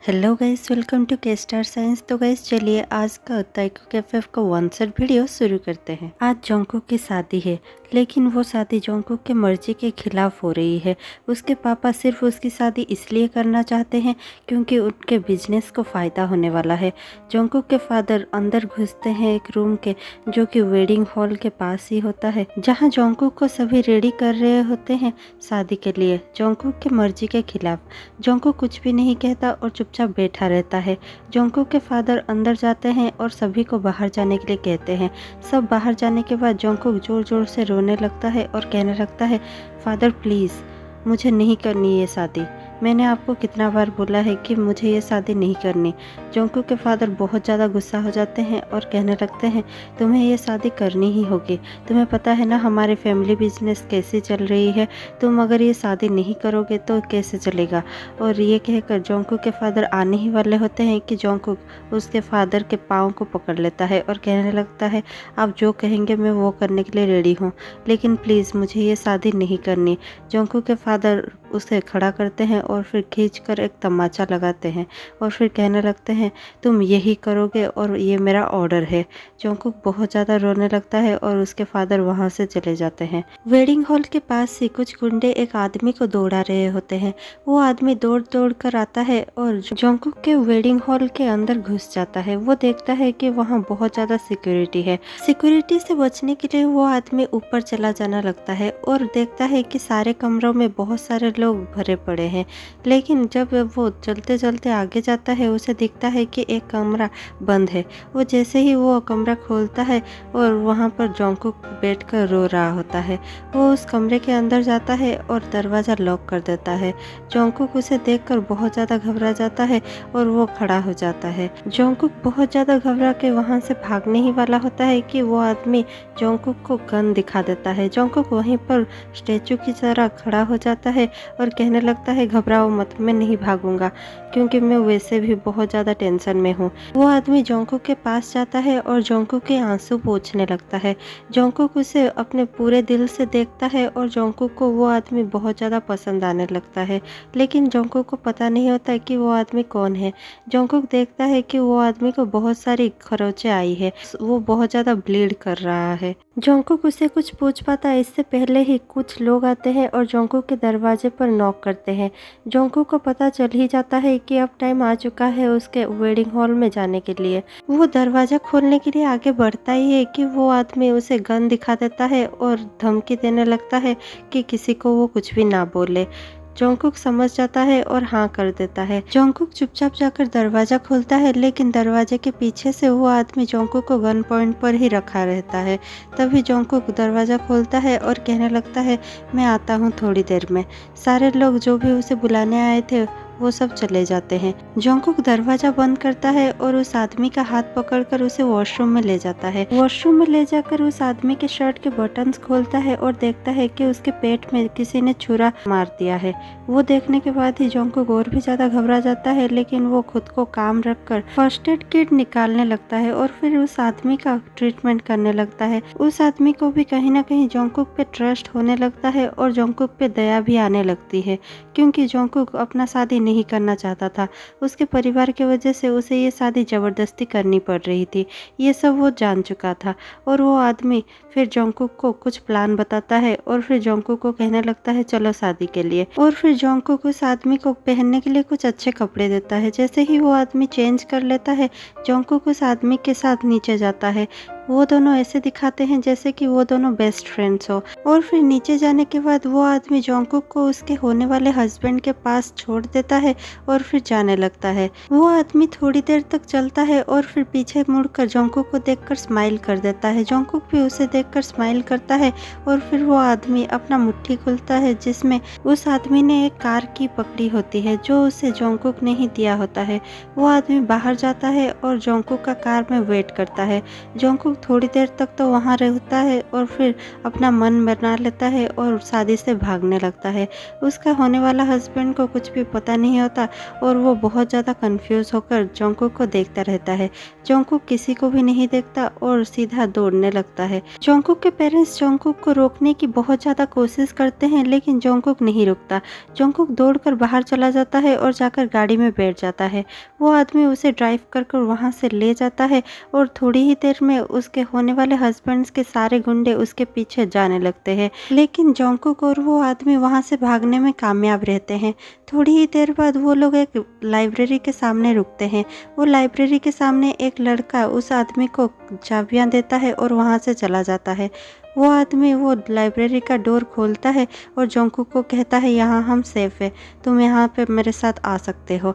Hello guys, welcome to के star signs. तो guys चलिए आज का ताइको कैफे का वन सेट वीडियो शुरू करते हैं। आज जोंगकुक की शादी है, लेकिन वो शादी जोंगकुक के मर्जी के खिलाफ हो रही है। उसके पापा सिर्फ उसकी शादी इसलिए करना चाहते हैं क्योंकि उनके बिजनेस को फायदा होने वाला है। जोंगकुक के फादर अंदर घुसते हैं एक रूम के, जो कि वेडिंग हॉल के पास ही होता है, जहाँ जोंगकुक को सभी रेडी कर रहे होते हैं शादी के लिए, जोंगकुक के मर्जी के खिलाफ। जोंगकुक कुछ भी नहीं कहता और चुपचाप बैठा रहता है। जोंगकुक के फादर अंदर जाते हैं और सभी को बाहर जाने के लिए कहते हैं। सब बाहर जाने के बाद जोंगकुक जोर जोर से रोने लगता है और कहने लगता है, फादर प्लीज़ मुझे नहीं करनी ये शादी। मैंने आपको कितना बार बोला है कि मुझे ये शादी नहीं करनी। जोंगकुक के फादर बहुत ज़्यादा गुस्सा हो जाते हैं और कहने लगते हैं, तुम्हें ये शादी करनी ही होगी। तुम्हें पता है ना हमारे फैमिली बिजनेस कैसी चल रही है। तुम अगर ये शादी नहीं करोगे तो कैसे चलेगा। और ये कहकर जोंगकुक के फादर आने ही वाले होते हैं कि जोंगकुक उसके फादर के पाँव को पकड़ लेता है और कहने लगता है, आप जो कहेंगे मैं वो करने के लिए रेडी हूँ, लेकिन प्लीज़ मुझे ये शादी नहीं करनी। जोंगकुक के फादर उसे खड़ा करते हैं और फिर खींचकर एक तमाचा लगाते हैं और फिर कहने लगते हैं, तुम यही करोगे और ये मेरा ऑर्डर है। जोंगकुक बहुत ज़्यादा रोने लगता है और उसके फादर वहाँ से चले जाते हैं। वेडिंग हॉल के पास से कुछ गुंडे एक आदमी को दौड़ा रहे होते हैं। वो आदमी दौड़ दौड़ कर आता है और जोंगकुक के वेडिंग हॉल के अंदर घुस जाता है। वो देखता है कि वहाँ बहुत ज़्यादा सिक्योरिटी है। सिक्योरिटी से बचने के लिए वो आदमी ऊपर चला जाना लगता है और देखता है कि सारे कमरों में बहुत सारे लोग भरे पड़े हैं। लेकिन जब वो चलते चलते आगे जाता है, उसे दिखता है कि एक कमरा बंद है। वो जैसे ही वो कमरा खोलता है और वहाँ पर जोंगकुक बैठकर रो रहा होता है। वो उस कमरे के अंदर जाता है और दरवाज़ा लॉक कर देता है। जोंगकुक उसे देखकर बहुत ज़्यादा घबरा जाता है और वो खड़ा हो जाता है। जोंगकुक बहुत ज़्यादा घबरा के वहाँ से भागने ही वाला होता है कि वो आदमी जोंगकुक को गन दिखा देता है। जोंगकुक वहीं पर स्टैचू की तरह खड़ा हो जाता है और कहने लगता है, घबराओ मत, मैं नहीं भागूंगा क्योंकि मैं वैसे भी बहुत ज़्यादा टेंशन में हूँ। वो आदमी जोंगकुक के पास जाता है और जोंगकुक के आंसू पोंछने लगता है। जोंगकुक उसे अपने पूरे दिल से देखता है और जोंगकुक को वो आदमी बहुत ज़्यादा पसंद आने लगता है। लेकिन जोंगकुक को पता नहीं होता कि वो आदमी कौन है। जोंगकुक देखता है कि वो आदमी को बहुत सारी खरोंचें आई है, वो बहुत ज़्यादा ब्लीड कर रहा है। जोंगकुक उसे कुछ पूछ पाता इससे पहले ही कुछ लोग आते हैं और जोंगकुक के दरवाजे पर नॉक करते हैं। जोंगकुक को पता चल ही जाता है कि अब टाइम आ चुका है उसके वेडिंग हॉल में जाने के लिए। वो दरवाजा खोलने के लिए आगे बढ़ता ही है कि वो आदमी उसे गन दिखा देता है और धमकी देने लगता है कि किसी को वो कुछ भी ना बोले। जोंगकुक समझ जाता है और हाँ कर देता है। जोंगकुक चुपचाप जाकर दरवाजा खोलता है, लेकिन दरवाजे के पीछे से वो आदमी जोंगकुक को गन पॉइंट पर ही रखा रहता है। तभी जोंगकुक दरवाजा खोलता है और कहने लगता है, मैं आता हूँ थोड़ी देर में। सारे लोग जो भी उसे बुलाने आए थे वो सब चले जाते हैं। जोंगकुक दरवाजा बंद करता है और उस आदमी का हाथ पकड़कर उसे वॉशरूम में ले जाता है। वॉशरूम में ले जाकर उस आदमी के शर्ट के बटन्स खोलता है और देखता है कि उसके पेट में किसी ने छुरा मार दिया है। वो देखने के बाद ही जोंगकुक और भी ज्यादा घबरा जाता है, लेकिन वो खुद को काम रखकर फर्स्ट एड किट निकालने लगता है और फिर उस आदमी का ट्रीटमेंट करने लगता है। उस आदमी को भी कहीं ना कहीं जोंगकुक पे ट्रस्ट होने लगता है और जोंगकुक पे दया भी आने लगती है, क्योंकि जोंगकुक अपना शादी नहीं करना चाहता था। उसके परिवार की वजह से उसे ये शादी जबरदस्ती करनी पड़ रही थी। ये सब वो जान चुका था। और वो आदमी फिर जोंगकुक को कुछ प्लान बताता है और फिर जोंगकुक को कहने लगता है, चलो शादी के लिए। और फिर जोंगकुक उस आदमी को पहनने के लिए कुछ अच्छे कपड़े देता है। जैसे ही वो आदमी चेंज कर लेता है, जोंगकुक उस आदमी के साथ नीचे जाता है। वो दोनों ऐसे दिखाते हैं जैसे कि वो दोनों बेस्ट फ्रेंड्स हो। और फिर नीचे जाने के बाद वो आदमी जोंगकुक को उसके होने वाले हस्बैंड के पास छोड़ देता है और फिर जाने लगता है। वो आदमी थोड़ी देर तक चलता है और फिर पीछे मुड़कर जोंगकुक को देखकर स्माइल कर देता है। जोंगकुक भी उसे देखकर स्माइल करता है और फिर वो आदमी अपना मुट्ठी खुलता है, जिसमें उस आदमी ने एक कार की पकड़ी होती है जो उसे जोंगकुक ने ही दिया होता है। वो आदमी बाहर जाता है और जोंगकुक का कार में वेट करता है। जोंगकुक जोंगकुक थोड़ी देर तक तो वहाँ रहता है और फिर अपना मन बना लेता है और शादी से भागने लगता है। उसका होने वाला हस्बैंड को कुछ भी पता नहीं होता और वो बहुत ज़्यादा कंफ्यूज होकर जोंगकुक को देखता रहता है। जोंगकुक किसी को भी नहीं देखता और सीधा दौड़ने लगता है। जोंगकुक के पेरेंट्स जोंगकुक को रोकने की बहुत ज़्यादा कोशिश करते हैं लेकिन जोंगकुक नहीं रुकता। जोंगकुक दौड़कर बाहर चला जाता है और जाकर गाड़ी में बैठ जाता है। वो आदमी उसे ड्राइव कर वहाँ से ले जाता है और थोड़ी ही देर में उसके होने वाले हस्बैंड्स के सारे गुंडे उसके पीछे जाने लगते हैं। लेकिन जोंगकुक और वो आदमी वहाँ से भागने में कामयाब रहते हैं। थोड़ी ही देर बाद वो लोग एक लाइब्रेरी के सामने रुकते हैं। वो लाइब्रेरी के सामने एक लड़का उस आदमी को चाबियाँ देता है और वहाँ से चला जाता है। वो आदमी वो लाइब्रेरी का डोर खोलता है और जोंगकुक को कहता है यहाँ हम सेफ है, तुम यहाँ पे मेरे साथ आ सकते हो।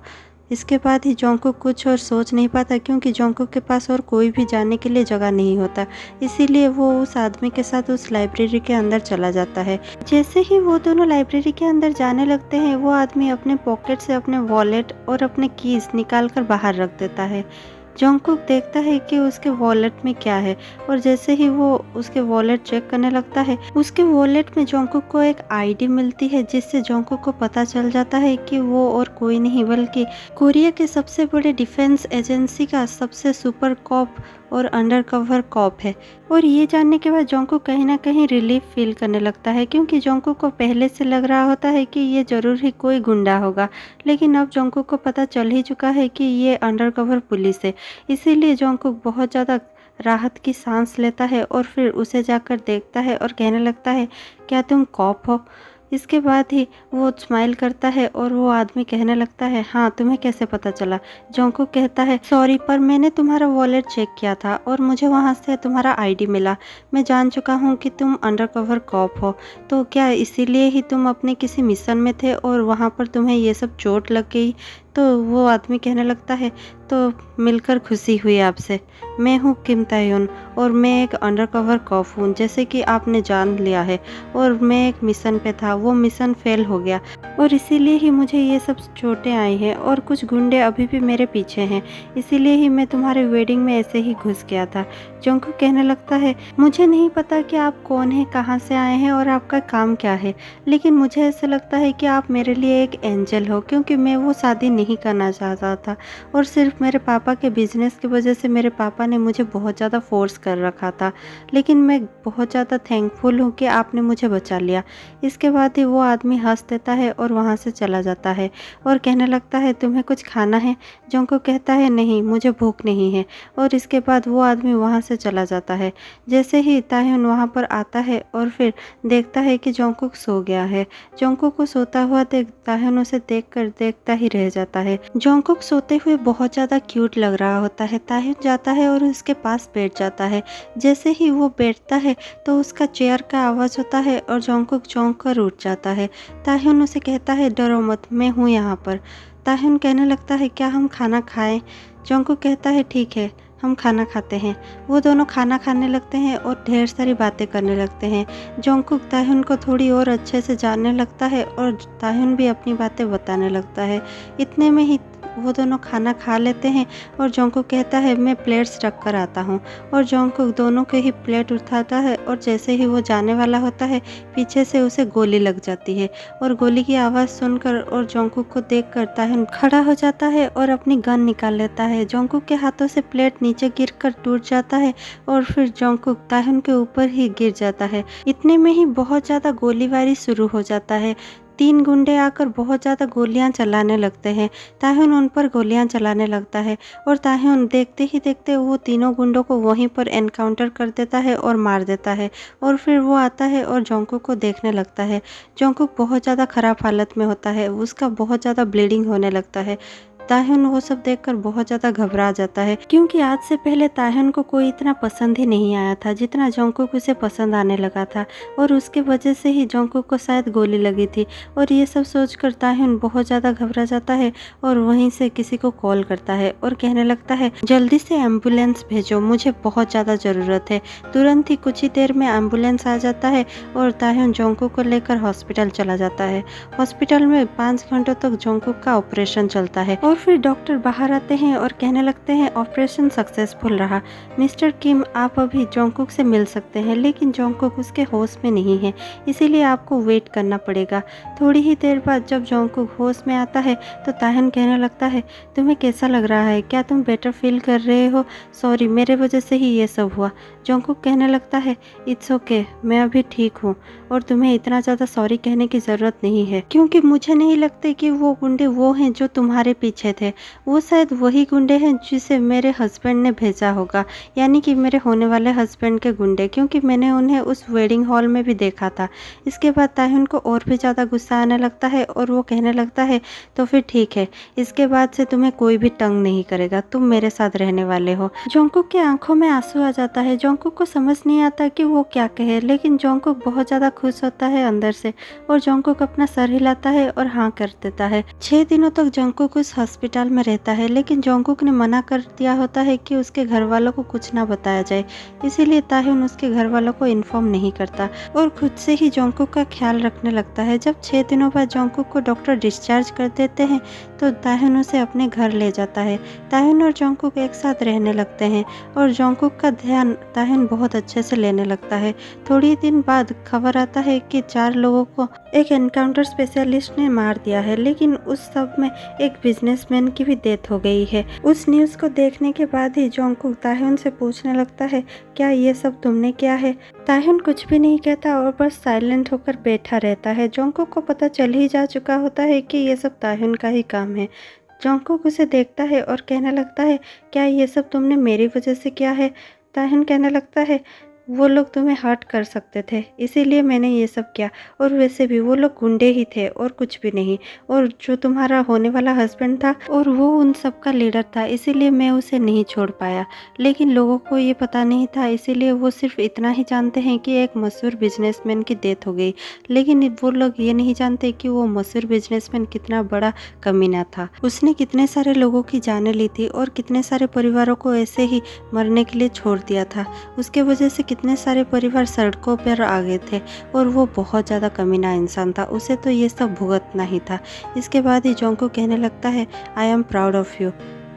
इसके बाद ही जोंगकुक कुछ और सोच नहीं पाता क्योंकि जोंगकुक के पास और कोई भी जाने के लिए जगह नहीं होता, इसीलिए वो उस आदमी के साथ उस लाइब्रेरी के अंदर चला जाता है। जैसे ही वो दोनों लाइब्रेरी के अंदर जाने लगते हैं वो आदमी अपने पॉकेट से अपने वॉलेट और अपने कीज निकाल कर बाहर रख देता है। जोंगकुक देखता है कि उसके वॉलेट में क्या है और जैसे ही वो उसके वॉलेट चेक करने लगता है उसके वॉलेट में जोंगकुक को एक आईडी मिलती है जिससे जोंगकुक को पता चल जाता है कि वो और कोई नहीं बल्कि कोरिया के सबसे बड़े डिफेंस एजेंसी का सबसे सुपर कॉप और अंडरकवर कॉप है। और ये जानने के बाद जोंगकुक कहीं ना कहीं रिलीफ फील करने लगता है क्योंकि जोंगकुक को पहले से लग रहा होता है कि ये जरूर ही कोई गुंडा होगा, लेकिन अब जोंगकुक को पता चल ही चुका है कि ये अंडरकवर पुलिस है। इसीलिए जोंगकुक बहुत ज़्यादा राहत की सांस लेता है और फिर उसे जाकर देखता है और कहने लगता है क्या तुम कॉप हो। इसके बाद ही वो स्माइल करता है और वो आदमी कहने लगता है हाँ तुम्हें कैसे पता चला। जोंगकुक कहता है सॉरी पर मैंने तुम्हारा वॉलेट चेक किया था और मुझे वहाँ से तुम्हारा आईडी मिला। मैं जान चुका हूँ कि तुम अंडरकवर कॉप हो, तो क्या इसीलिए ही तुम अपने किसी मिशन में थे और वहाँ पर तुम्हें ये सब चोट लग गई। तो वो आदमी कहने लगता है तो मिलकर खुशी हुई आपसे। मैं हूँ किम ताह्यून और मैं एक अंडरकवर कॉप हूँ जैसे कि आपने जान लिया है, और मैं एक मिशन पे था, वो मिशन फेल हो गया और इसीलिए ही मुझे ये सब चोटें आई हैं और कुछ गुंडे अभी भी मेरे पीछे हैं, इसीलिए ही मैं तुम्हारे वेडिंग में ऐसे ही घुस गया था। जोंगकुक कहने लगता है मुझे नहीं पता कि आप कौन हैं, कहाँ से आए हैं और आपका काम क्या है, लेकिन मुझे ऐसा लगता है कि आप मेरे लिए एक एंजल हो क्योंकि मैं वो शादी नहीं करना चाहता था और सिर्फ मेरे पापा के बिजनेस की वजह से मेरे पापा ने मुझे बहुत ज़्यादा फोर्स कर रखा था, लेकिन मैं बहुत ज़्यादा थैंकफुल हूँ कि आपने मुझे बचा लिया। इसके बाद ही वो आदमी हंस देता है और वहाँ से चला जाता है और कहने लगता है तुम्हें कुछ खाना है। जोंगकुक कहता है नहीं मुझे भूख नहीं है और इसके बाद वो आदमी वहाँ से चला जाता है। जैसे ही ताह्यून वहाँ पर आता है और फिर देखता है कि जोंगकुक सो गया है। जोंगकुक को सोता हुआ देख ताह्यून उसे देखता ही रह जाता है। जोंगकुक सोते हुए बहुत ज़्यादा क्यूट लग रहा होता है। ताह्यून जाता है और उसके पास बैठ जाता है। जैसे ही वो बैठता है तो उसका चेयर का आवाज़ होता है और जोंगकुक चौंक कर उठ जाता है। ताह्यून उसे कहता है डरो मत, मैं हूँ यहाँ पर। ताह्यून कहने लगता है क्या हम खाना खाएं। जोंगकुक कहता है ठीक है हम खाना खाते हैं। वो दोनों खाना खाने लगते हैं और ढेर सारी बातें करने लगते हैं। जोंगकुक ताह्यून को थोड़ी और अच्छे से जानने लगता है और ताह्यून भी अपनी बातें बताने लगता है। इतने में ही वो दोनों खाना खा लेते हैं और जोंगकुक कहता है मैं प्लेट्स रख कर आता हूँ, और जोंगकुक दोनों के ही प्लेट उठाता है और जैसे ही वो जाने वाला होता है पीछे से उसे गोली लग जाती है और गोली की आवाज़ सुनकर और जोंगकुक को देखकर ताह्यून खड़ा हो जाता है और अपनी गन निकाल लेता है। जोंगकुक के हाथों से प्लेट नीचे गिरकर टूट जाता है और फिर जोंगकुक ताह्यून के ऊपर ही गिर जाता है। इतने में ही बहुत ज़्यादा गोलीबारी शुरू हो जाता है। 3 गुंडे आकर बहुत ज़्यादा गोलियां चलाने लगते हैं। ताह्यून उन पर गोलियां चलाने लगता है और ताह्यून देखते ही देखते वो तीनों गुंडों को वहीं पर एनकाउंटर कर देता है और मार देता है। और फिर वो आता है और जोंगकुक को देखने लगता है। जोंगकुक बहुत ज़्यादा ख़राब हालत में होता है, उसका बहुत ज़्यादा ब्लीडिंग होने लगता है। ताह्यून वो सब देखकर बहुत ज़्यादा घबरा जाता है क्योंकि आज से पहले ताह्यून को कोई इतना पसंद ही नहीं आया था जितना जोंगकुक उसे पसंद आने लगा था, और उसके वजह से ही जोंगकुक को शायद गोली लगी थी। और ये सब सोचकर ताह्यून बहुत ज़्यादा घबरा जाता है और वहीं से किसी को कॉल करता है और कहने लगता है जल्दी से एम्बुलेंस भेजो, मुझे बहुत ज़्यादा ज़रूरत है। तुरंत ही कुछ ही देर में एम्बुलेंस आ जाता है और ताह्यून जोंगकुक को लेकर हॉस्पिटल चला जाता है। हॉस्पिटल में 5 घंटों तक जोंगकुक का ऑपरेशन चलता है और फिर डॉक्टर बाहर आते हैं और कहने लगते हैं ऑपरेशन सक्सेसफुल रहा। मिस्टर किम, आप अभी जोंगकुक से मिल सकते हैं, लेकिन जोंगकुक उसके होश में नहीं है, इसीलिए आपको वेट करना पड़ेगा। थोड़ी ही देर बाद जब जोंगकुक होश में आता है तो ताहन कहने लगता है, तुम्हें कैसा लग रहा है? क्या तुम बेटर फील कर रहे हो? सॉरी, मेरे वजह से ही ये सब हुआ। जोंगकुक कहने लगता है, इट्स ओके, मैं अभी ठीक हूँ और तुम्हें इतना ज़्यादा सॉरी कहने की ज़रूरत नहीं है, क्योंकि मुझे नहीं लगता कि वो गुंडे वो हैं जो तुम्हारे पीछे थे। वो शायद वही गुंडे हैं जिसे मेरे हस्बैंड ने भेजा होगा, यानी कि मेरे होने वाले हस्बैंड के गुंडे, क्योंकि मैंने उन्हें उस वेडिंग हॉल में भी देखा था। इसके बाद ताहुन को और भी ज़्यादा गुस्सा आने लगता है और वो कहने लगता है, तो फिर ठीक है, इसके बाद से तुम्हें कोई भी तंग नहीं करेगा, तुम मेरे साथ रहने वाले हो। जोंगकुक के आंखों में आंसू आ जाता है। जोंगकुक को समझ नहीं आता कि वो क्या कहे, लेकिन जोंगकुक बहुत ज़्यादा खुश होता है अंदर से और जोंगकुक अपना सर हिलाता है और हाँ कर देता है। 6 दिनों तक जोंगकुक उस हॉस्पिटल में रहता है, लेकिन जोंगकुक ने मना कर दिया होता है कि उसके घर वालों को कुछ ना बताया जाए, इसीलिए ताहुन उसके घर वालों को इन्फॉर्म नहीं करता और खुद से ही जोंगकुक का ख्याल रखने लगता है। जब 6 दिनों बाद जोंगकुक को डॉक्टर डिस्चार्ज कर देते हैं तो ताहुन उसे अपने घर ले जाता है। ताहुन और जोंगकुक एक साथ रहने लगते हैं और जोंगकुक का ध्यान ताहुन बहुत अच्छे से लेने लगता है। थोड़ी दिन बाद खबर आता है कि 4 लोगों को एक एनकाउंटर स्पेशलिस्ट ने मार दिया है, लेकिन उस सब में एक बिजनेसमैन की भी डेथ हो गई है। उस न्यूज़ को देखने के बाद ही जोंगकुक ताहुन से पूछने लगता है, क्या ये सब तुमने किया है? ताहुन कुछ भी नहीं कहता और बस साइलेंट होकर बैठा रहता है। जोंगकुक को पता चल ही जा चुका होता है कि ये सब ताहुन का ही काम है। जोंगकुक उसे देखता है और कहने लगता है, क्या ये सब तुमने मेरी वजह से किया है? ताहुन कहने लगता है, वो लोग तुम्हें हर्ट कर सकते थे, इसीलिए मैंने ये सब किया, और वैसे भी वो लोग गुंडे ही थे और कुछ भी नहीं, और जो तुम्हारा होने वाला हस्बैंड था और वो उन सब का लीडर था, इसीलिए मैं उसे नहीं छोड़ पाया। लेकिन लोगों को ये पता नहीं था, इसीलिए वो सिर्फ इतना ही जानते हैं कि एक मशहूर बिजनेसमैन की डेथ हो गई, लेकिन वो लोग ये नहीं जानते कि वो मशहूर बिजनेसमैन कितना बड़ा कमीना था। उसने कितने सारे लोगों की जानें ली थी और कितने सारे परिवारों को ऐसे ही मरने के लिए छोड़ दिया था। उसके वजह से कितने सारे परिवार सड़कों पर आ गए थे और वो बहुत ज़्यादा कमीना इंसान था, उसे तो ये सब भुगतना ही था। इसके बाद ही जोंगकुक कहने लगता है, I am proud of you.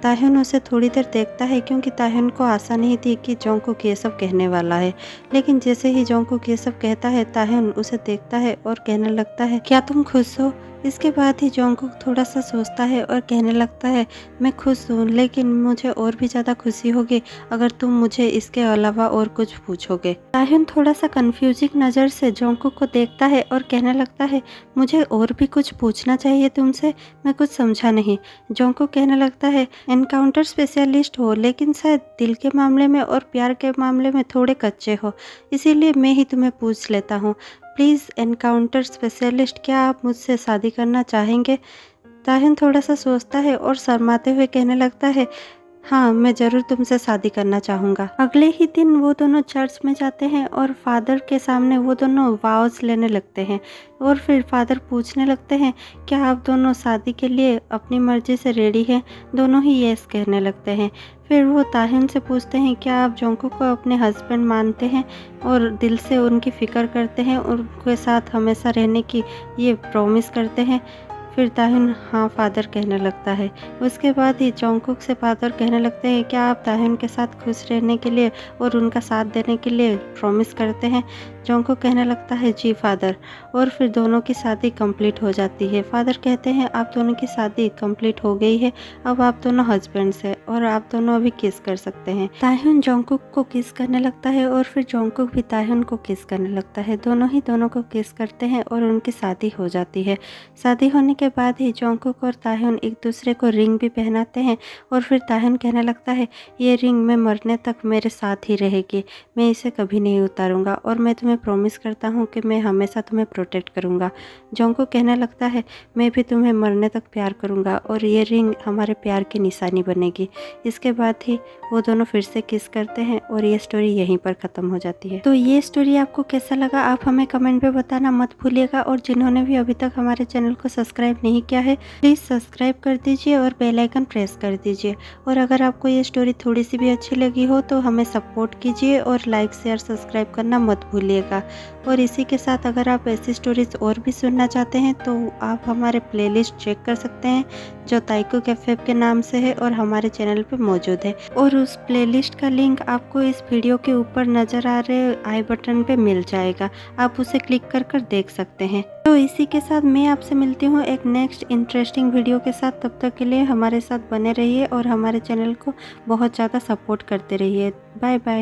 ताहुन उसे थोड़ी देर देखता है, क्योंकि ताहुन को आशा नहीं थी कि जोंगकुक ये सब कहने वाला है, लेकिन जैसे ही जोंगकुक ये सब कहता है ताहुन उसे देखता है और कहने लगता है, क्या तुम खुश हो? इसके बाद ही जोंगकुक थोड़ा सा सोचता है और कहने लगता है, मैं खुश हूँ, लेकिन मुझे और भी ज़्यादा खुशी होगी अगर तुम मुझे इसके अलावा और कुछ पूछोगे। ताहुन थोड़ा सा कंफ्यूजिंग नज़र से जोंगकुक को देखता है और कहने लगता है, मुझे और भी कुछ पूछना चाहिए तुमसे, मैं कुछ समझा नहीं। जोंगकुक कहने लगता है, एनकाउंटर स्पेशलिस्ट हो, लेकिन शायद दिल के मामले में और प्यार के मामले में थोड़े कच्चे हो, इसीलिए मैं ही तुम्हें पूछ लेता हूँ। प्लीज़ एनकाउंटर स्पेशलिस्ट, क्या आप मुझसे शादी करना चाहेंगे? ताहुन थोड़ा सा सोचता है और शर्माते हुए कहने लगता है, हाँ, मैं ज़रूर तुमसे शादी करना चाहूँगा। अगले ही दिन वो दोनों चर्च में जाते हैं और फादर के सामने वो दोनों वाउस लेने लगते हैं और फिर फादर पूछने लगते हैं, क्या आप दोनों शादी के लिए अपनी मर्जी से रेडी हैं? दोनों ही यस कहने लगते हैं। फिर वो ताहुन से पूछते हैं, क्या आप जोंगकुक को अपने हस्बैंड मानते हैं और दिल से उनकी फ़िक्र करते हैं और उनके साथ हमेशा रहने की ये प्रॉमिस करते हैं? फिर ताहुन हाँ फादर कहने लगता है। उसके बाद ही जोंगकुक से फादर कहने लगते हैं, क्या आप ताहुन के साथ खुश रहने के लिए और उनका साथ देने के लिए प्रॉमिस करते हैं? जोंगकुक कहने लगता है, जी फादर। और फिर दोनों की शादी कंप्लीट हो जाती है। फादर कहते हैं, आप दोनों की शादी कंप्लीट हो गई है, अब आप दोनों हस्बैंड्स हैं और आप दोनों अभी किस कर सकते हैं। ताहुन जोंगकुक को किस करने लगता है और फिर जोंगकुक भी ताहुन को किस करने लगता है। दोनों ही दोनों को किस करते हैं और उनकी शादी हो जाती है। शादी होने के बाद ही जोंगकुक और ताहुन एक दूसरे को रिंग भी पहनाते हैं और फिर ताहुन कहने लगता है, ये रिंग मैं मरने तक मेरे साथ ही रहेगी, मैं इसे कभी नहीं उतारूंगा और मैं तुम्हें प्रॉमिस करता हूँ कि मैं हमेशा तुम्हें प्रोटेक्ट करूंगा। जोंगकुक कहने लगता है, मैं भी तुम्हें मरने तक प्यार करूंगा और ये रिंग हमारे प्यार की निशानी बनेगी। इसके बाद ही वो दोनों फिर से किस करते हैं और ये स्टोरी यहीं पर ख़त्म हो जाती है। तो ये स्टोरी आपको कैसा लगा आप हमें कमेंट में बताना मत भूलिएगा और जिन्होंने भी अभी तक हमारे चैनल को सब्सक्राइब सब्सक्राइब नहीं किया है प्लीज़ सब्सक्राइब कर दीजिए और बेल आइकन प्रेस कर दीजिए। और अगर आपको ये स्टोरी थोड़ी सी भी अच्छी लगी हो तो हमें सपोर्ट कीजिए और लाइक शेयर सब्सक्राइब करना मत भूलिएगा। और इसी के साथ अगर आप ऐसी स्टोरीज और भी सुनना चाहते हैं तो आप हमारे प्लेलिस्ट चेक कर सकते हैं जो ताइको कैफे के नाम से है और हमारे चैनल पे मौजूद है। और उस प्लेलिस्ट का लिंक आपको इस वीडियो के ऊपर नज़र आ रहे आई बटन पे मिल जाएगा, आप उसे क्लिक कर देख सकते हैं। तो इसी के साथ मैं आपसे मिलती हूँ एक नेक्स्ट इंटरेस्टिंग वीडियो के साथ। तब तक के लिए हमारे साथ बने रहिए और हमारे चैनल को बहुत ज़्यादा सपोर्ट करते रहिए। Bye bye.